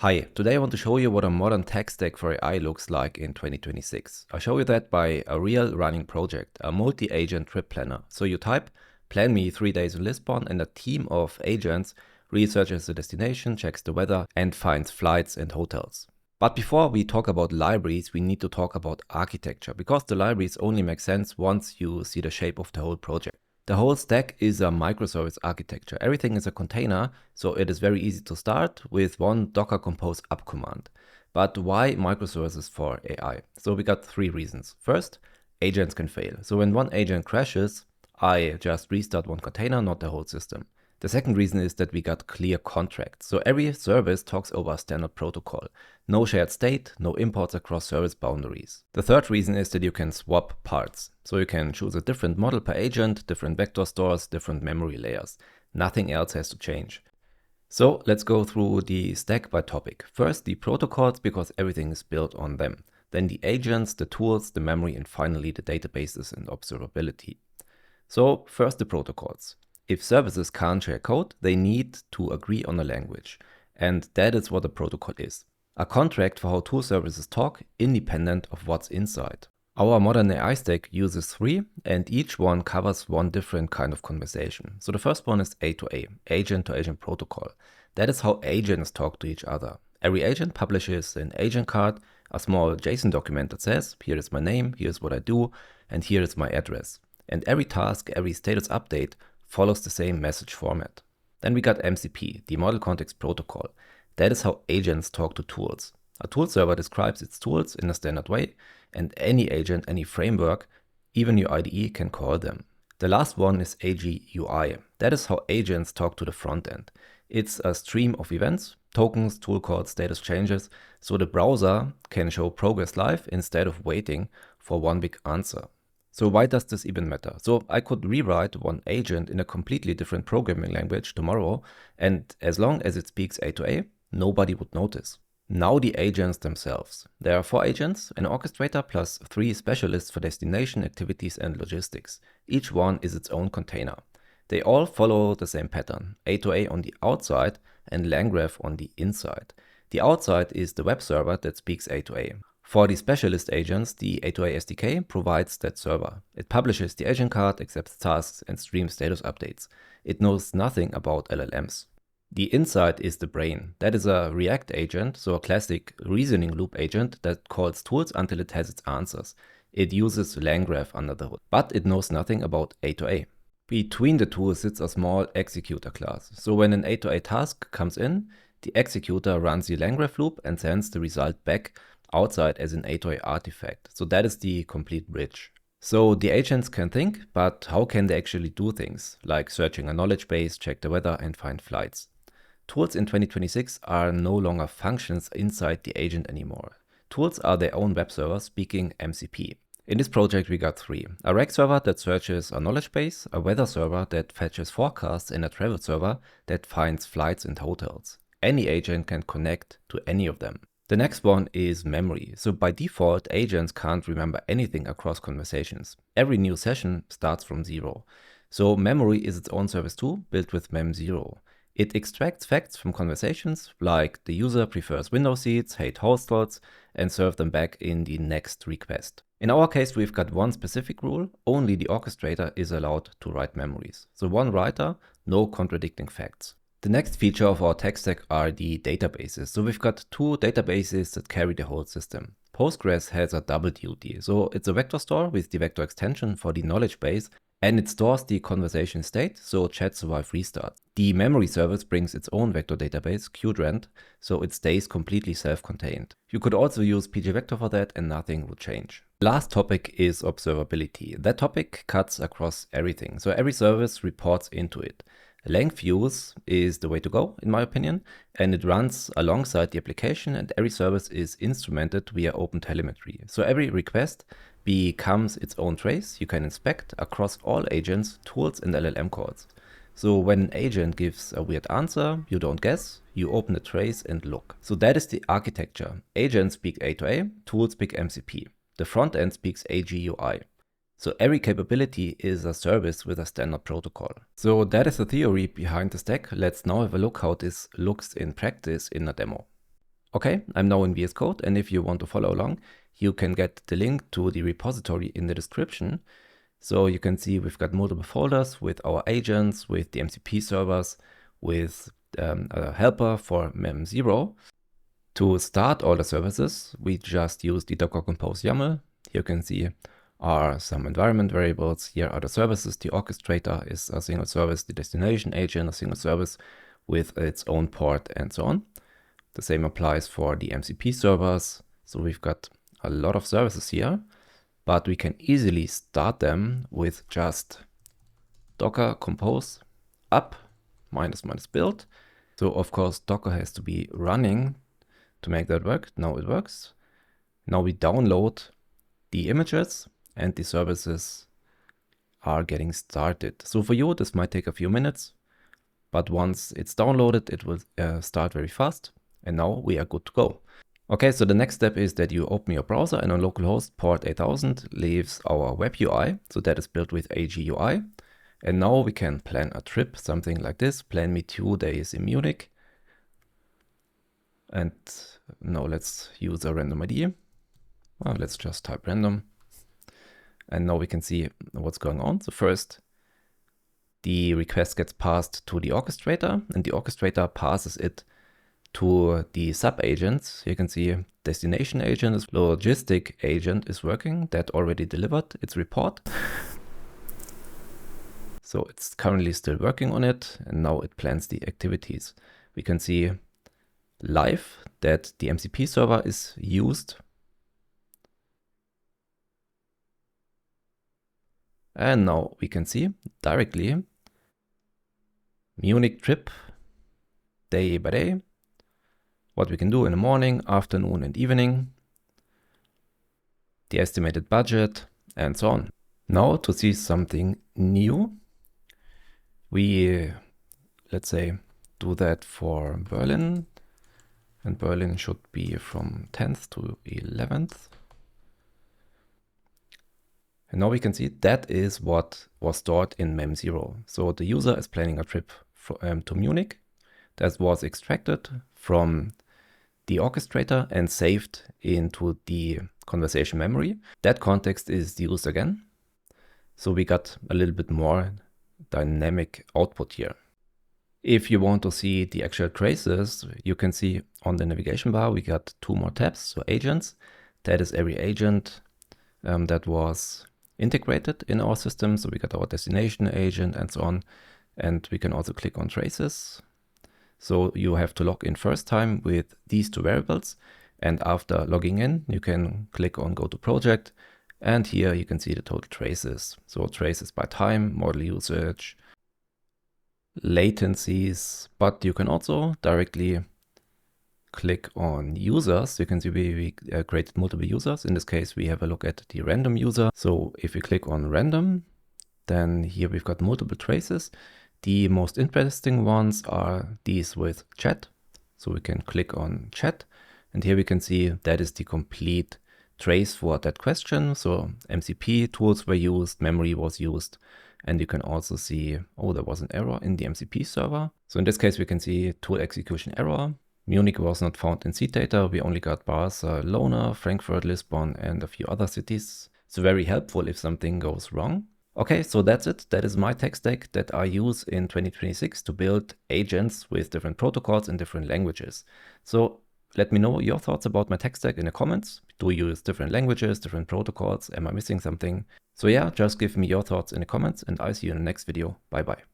Hi, today I want to show you what a modern tech stack for AI looks like in 2026. I'll show you that by a real running project, a multi-agent trip planner. So you type, plan me 3 days in Lisbon, and a team of agents researches the destination, checks the weather, and finds flights and hotels. But before we talk about libraries, we need to talk about architecture, because the libraries only make sense once you see the shape of the whole project. The whole stack is a microservice architecture. Everything is a container, so it is very easy to start with one Docker compose up command. But why microservices for AI? So we got 3 reasons. First, agents can fail. So when one agent crashes, I just restart one container, not the whole system. The second reason is that we got clear contracts. So every service talks over a standard protocol. No shared state, no imports across service boundaries. The third reason is that you can swap parts. So you can choose a different model per agent, different vector stores, different memory layers. Nothing else has to change. So let's go through the stack by topic. First, the protocols, because everything is built on them. Then the agents, the tools, the memory, and finally the databases and observability. So first, the protocols. If services can't share code, they need to agree on a language. And that is what a protocol is. A contract for how two services talk, independent of what's inside. Our modern AI stack uses 3, and each one covers one different kind of conversation. So the first one is A2A, agent-to-agent protocol. That is how agents talk to each other. Every agent publishes an agent card, a small JSON document that says, here is my name, here's what I do, and here is my address. And every task, every status update follows the same message format. Then we got MCP, the Model Context Protocol. That is how agents talk to tools. A tool server describes its tools in a standard way, and any agent, any framework, even your IDE can call them. The last one is AGUI. That is how agents talk to the front end. It's a stream of events, tokens, tool calls, status changes, so the browser can show progress live instead of waiting for one big answer. So why does this even matter? So I could rewrite one agent in a completely different programming language tomorrow, and as long as it speaks A2A, nobody would notice. Now the agents themselves. There are 4 agents, an orchestrator plus 3 specialists for destination, activities and logistics. Each one is its own container. They all follow the same pattern, A2A on the outside and LangGraph on the inside. The outside is the web server that speaks A2A. For the specialist agents, the A2A SDK provides that server. It publishes the agent card, accepts tasks, and streams status updates. It knows nothing about LLMs. The inside is the brain. That is a React agent, so a classic reasoning loop agent that calls tools until it has its answers. It uses LangGraph under the hood, but it knows nothing about A2A. Between the two sits a small executor class. So when an A2A task comes in, the executor runs the LangGraph loop and sends the result back outside as an A2A artifact. So that is the complete bridge. So the agents can think, but how can they actually do things, like searching a knowledge base, check the weather, and find flights? Tools in 2026 are no longer functions inside the agent anymore. Tools are their own web server speaking MCP. In this project we got 3. A reg server that searches a knowledge base, a weather server that fetches forecasts, and a travel server that finds flights and hotels. Any agent can connect to any of them. The next one is memory. So by default, agents can't remember anything across conversations. Every new session starts from 0. So memory is its own service too, built with mem0. It extracts facts from conversations, like the user prefers window seats, hate hostels, and serve them back in the next request. In our case, we've got one specific rule: only the orchestrator is allowed to write memories. So one writer, no contradicting facts. The next feature of our tech stack are the databases. So we've got 2 databases that carry the whole system. Postgres has a double duty. So it's a vector store with the vector extension for the knowledge base, and it stores the conversation state, so chat survive restart. The memory service brings its own vector database, Qdrant, so it stays completely self-contained. You could also use pgvector for that and nothing would change. Last topic is observability. That topic cuts across everything, so every service reports into it. Langfuse is the way to go, in my opinion, and it runs alongside the application, and every service is instrumented via OpenTelemetry. So every request becomes its own trace you can inspect across all agents, tools, and LLM calls. So when an agent gives a weird answer, you don't guess, you open the trace and look. So that is the architecture. Agents speak A2A, tools speak MCP. The front end speaks AGUI. So every capability is a service with a standard protocol. So that is the theory behind the stack. Let's now have a look how this looks in practice in a demo. Okay, I'm now in VS Code, and if you want to follow along, you can get the link to the repository in the description. So you can see we've got multiple folders with our agents, with the MCP servers, with a helper for mem0. To start all the services, we just use the Docker Compose YAML. Here you can see are some environment variables. Here are the services. The orchestrator is a single service, the destination agent, a single service with its own port, and so on. The same applies for the MCP servers. So we've got a lot of services here, but we can easily start them with just Docker Compose up -- build. So of course, Docker has to be running to make that work. Now it works. Now we download the images and the services are getting started. So for you, this might take a few minutes, but once it's downloaded, it will start very fast. And now we are good to go. Okay, so the next step is that you open your browser, and on localhost port 8000 leaves our web UI. So that is built with AGUI. And now we can plan a trip, something like this. Plan me 2 days in Munich. And now let's use a random ID. Well, let's just type random. And now we can see what's going on. So first, the request gets passed to the orchestrator, and the orchestrator passes it to the sub-agents. You can see destination agent, is logistic agent is working. That already delivered its report. So it's currently still working on it, and now it plans the activities. We can see live that the MCP server is used. And now we can see directly Munich trip day by day, what we can do in the morning, afternoon, and evening, the estimated budget, and so on. Now to see something new, we, let's say, do that for Berlin, and Berlin should be from 10th to 11th. And now we can see that is what was stored in mem0. So the user is planning a trip to Munich. That was extracted from the orchestrator and saved into the conversation memory. That context is used again. So we got a little bit more dynamic output here. If you want to see the actual traces, you can see on the navigation bar, we got 2 more tabs. So agents, that is every agent that was integrated in our system. So we got our destination agent and so on. And we can also click on traces. So you have to log in first time with these 2 variables. And after logging in, you can click on go to project. And here you can see the total traces. So traces by time, model usage, latencies, but you can also directly click on users. You can see we created multiple users. In this case, we have a look at the random user. So if we click on random, then here we've got multiple traces. The most interesting ones are these with chat. So we can click on chat, and here we can see that is the complete trace for that question. So MCP tools were used, memory was used, and you can also see, oh, there was an error in the MCP server. So in this case, we can see tool execution error. Munich was not found in seed data. We only got Barcelona, Frankfurt, Lisbon, and a few other cities. It's very helpful if something goes wrong. Okay, so that's it. That is my tech stack that I use in 2026 to build agents with different protocols in different languages. So let me know your thoughts about my tech stack in the comments. Do you use different languages, different protocols? Am I missing something? So yeah, just give me your thoughts in the comments, and I'll see you in the next video. Bye bye.